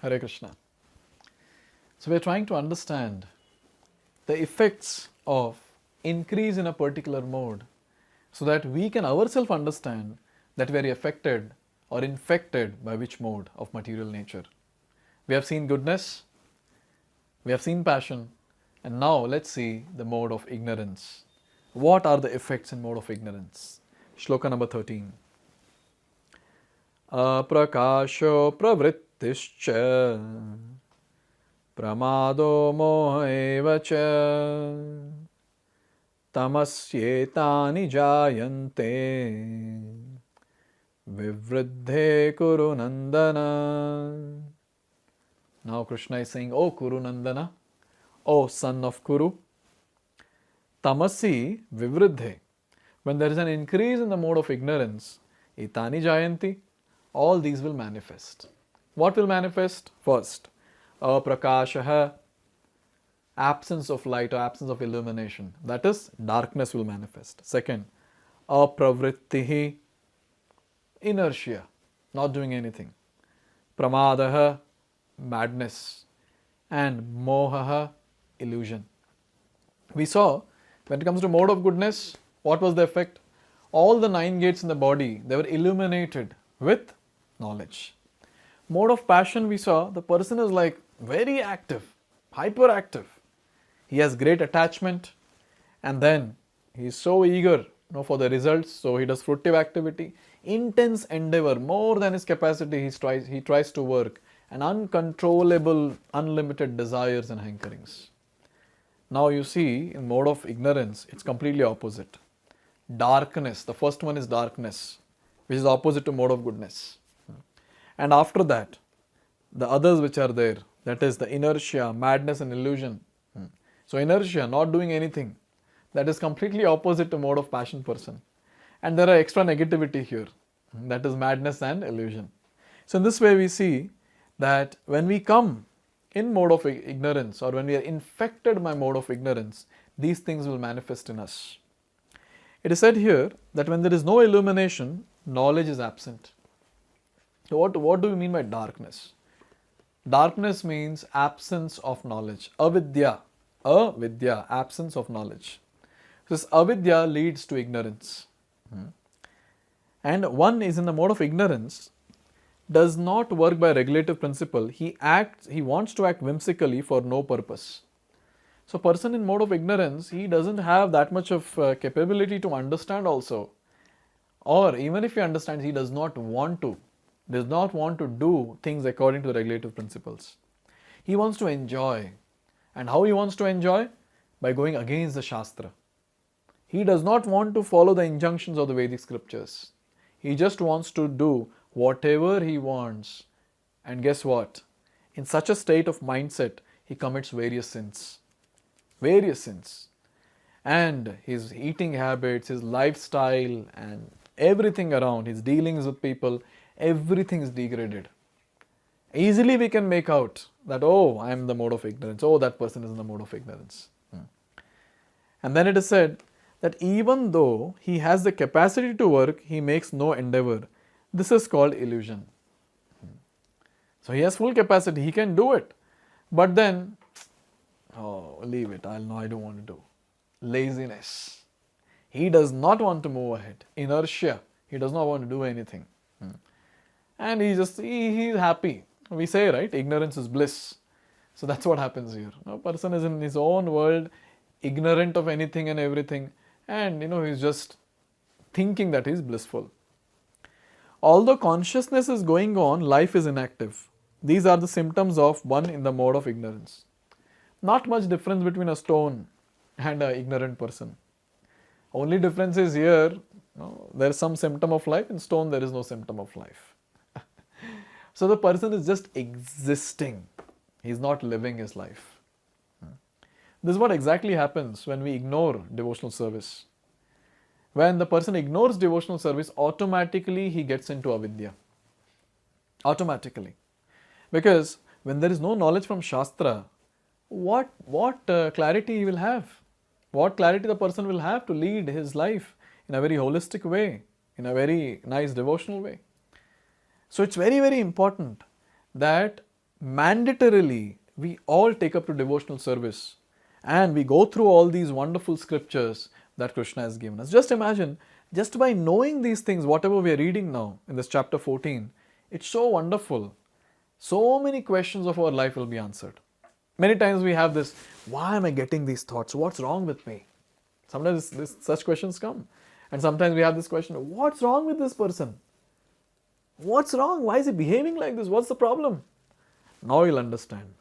Hare Krishna. So we are trying to understand the effects of increase in a particular mode so that we can ourselves understand that we are affected or infected by which mode of material nature. We have seen goodness, we have seen passion, and now let's see the mode of ignorance. What are the effects in mode of ignorance? Shloka number 13. Aprakasho pravrittischa pramado mohevacha tamasyetani jayante vivriddhe kuru nandana. Now Krishna is saying, O Kuru Nandana, O son of Kuru, tamasi vivriddhe. When there is an increase in the mode of ignorance, etani jayanti, all these will manifest. What will manifest? First, aprakashaha, absence of light or absence of illumination. That is, darkness will manifest. Second, apravrittihi, inertia, not doing anything. Pramadaha, madness. And mohaha, illusion. We saw, when it comes to mode of goodness, what was the effect? All the 9 gates in the body, they were illuminated with knowledge. Mode of passion, we saw, the person is like very active, hyperactive. He has great attachment, and then he is so eager for the results, so he does fruitive activity, intense endeavor, more than his capacity he tries to work, and uncontrollable, unlimited desires and hankerings. Now you see, in mode of ignorance, it's completely opposite. Darkness, the first one is darkness, which is opposite to mode of goodness. And after that, the others which are there, that is the inertia, madness and illusion. So inertia, not doing anything, that is completely opposite to mode of passion person. And there are extra negativity here, that is madness and illusion. So in this way we see that when we come in mode of ignorance or when we are infected by mode of ignorance, these things will manifest in us. It is said here that when there is no illumination, knowledge is absent. So what do we mean by darkness? Darkness means absence of knowledge. Avidya, absence of knowledge. This avidya leads to ignorance. And one is in the mode of ignorance, does not work by regulative principle. He wants to act whimsically for no purpose. So person in mode of ignorance, he doesn't have that much of capability to understand also. Or even if he understands, he does not want to do things according to the regulative principles. He wants to enjoy. And how he wants to enjoy? By going against the Shastra. He does not want to follow the injunctions of the Vedic scriptures. He just wants to do whatever he wants. And guess what? In such a state of mindset, he commits various sins. And his eating habits, his lifestyle and everything around, his dealings with people, everything is degraded. Easily we can make out that, oh, I am in the mode of ignorance. Oh, that person is in the mode of ignorance. And then it is said that even though he has the capacity to work, he makes no endeavor. This is called illusion. So he has full capacity, he can do it. But then, leave it, I don't want to do. Laziness. He does not want to move ahead. Inertia. He does not want to do anything. And he's happy. We say, right, ignorance is bliss. So that's what happens here. A person is in his own world, ignorant of anything and everything. And he's just thinking that he's blissful. Although consciousness is going on, life is inactive. These are the symptoms of one in the mode of ignorance. Not much difference between a stone and an ignorant person. Only difference is here, there is some symptom of life. In stone, there is no symptom of life. So the person is just existing. He is not living his life. This is what exactly happens when we ignore devotional service. When the person ignores devotional service, automatically he gets into avidya. Automatically. Because when there is no knowledge from Shastra, what clarity he will have? What clarity the person will have to lead his life in a very holistic way, in a very nice devotional way. So it's very, very important that mandatorily we all take up to devotional service and we go through all these wonderful scriptures that Krishna has given us. Just imagine, just by knowing these things, whatever we are reading now in this chapter 14, it's so wonderful. So many questions of our life will be answered. Many times we have this, why am I getting these thoughts? What's wrong with me? Sometimes such questions come. And sometimes we have this question, what's wrong with this person? What's wrong? Why is he behaving like this? What's the problem? Now you'll understand.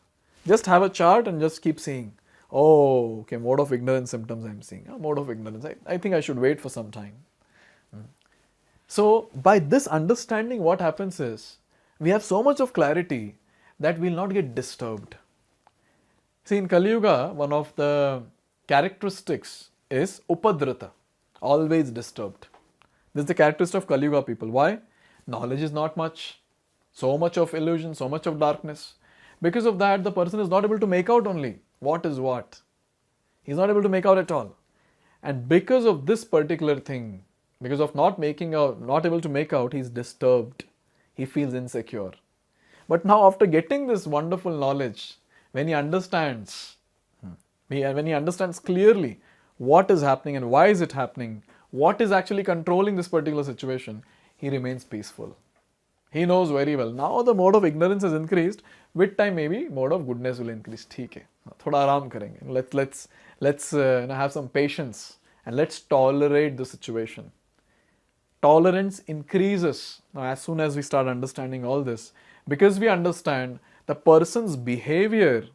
Just have a chart and just keep seeing. Oh, okay, mode of ignorance symptoms I'm seeing. Oh, mode of ignorance. I think I should wait for some time. So, by this understanding, what happens is, we have so much of clarity that we'll not get disturbed. See, in Kali Yuga, one of the characteristics is upadrata, always disturbed. This is the characteristic of Kali Yuga people. Why? Knowledge is not much, so much of illusion, so much of darkness. Because of that, the person is not able to make out only what is what. He is not able to make out at all. And because of this particular thing, because of not able to make out, he is disturbed. He feels insecure. But now after getting this wonderful knowledge, when he understands clearly what is happening and why is it happening, what is actually controlling this particular situation, he remains peaceful. He knows very well. Now the mode of ignorance has increased. With time, maybe mode of goodness will increase. ठीक है, थोड़ा आराम करेंगे. Let's have some patience and let's tolerate the situation. Tolerance increases now as soon as we start understanding all this, because we understand the person's behavior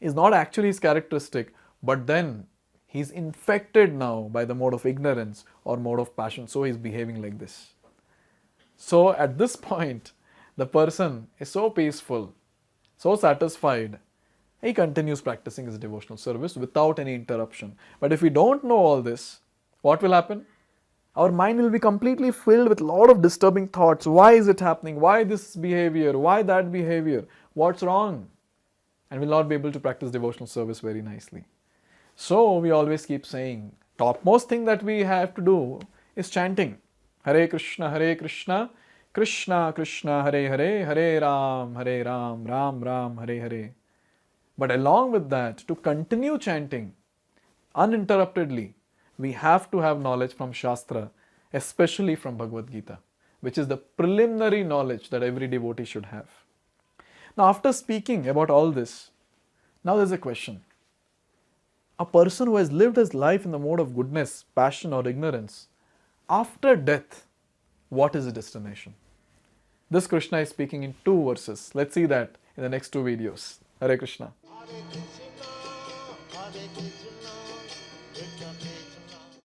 is not actually his characteristic, but then he's infected now by the mode of ignorance or mode of passion, so he's behaving like this. So at this point, the person is so peaceful, so satisfied, he continues practicing his devotional service without any interruption. But if we don't know all this, what will happen? Our mind will be completely filled with a lot of disturbing thoughts. Why is it happening? Why this behavior? Why that behavior? What's wrong? And we'll not be able to practice devotional service very nicely. So we always keep saying, topmost thing that we have to do is chanting. Hare Krishna, Krishna Krishna, Hare Hare, Hare Ram, Ram Ram, Hare Hare. But along with that, to continue chanting uninterruptedly, we have to have knowledge from Shastra, especially from Bhagavad Gita, which is the preliminary knowledge that every devotee should have. Now, after speaking about all this, now there's a question. A person who has lived his life in the mode of goodness, passion or ignorance, after death, what is his destination? This Krishna is speaking in 2 verses. Let's see that in the next 2 videos. Hare Krishna. Hare Krishna, Krishna Krishna.